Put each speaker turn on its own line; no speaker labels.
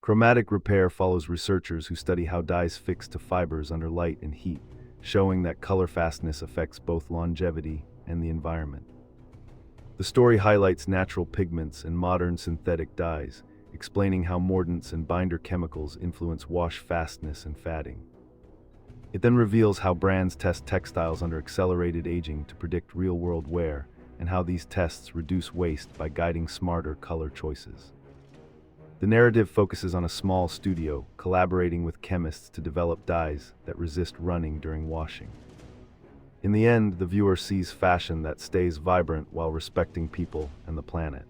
Chromatic repair follows researchers who study how dyes fix to fibers under light and heat, showing that color fastness affects both longevity and the environment. The story highlights natural pigments and modern synthetic dyes, explaining how mordants and binder chemicals influence wash fastness and fading. It then reveals how brands test textiles under accelerated aging to predict real-world wear, and how these tests reduce waste by guiding smarter color choices. The narrative focuses on a small studio collaborating with chemists to develop dyes that resist running during washing. In the end, the viewer sees fashion that stays vibrant while respecting people and the planet.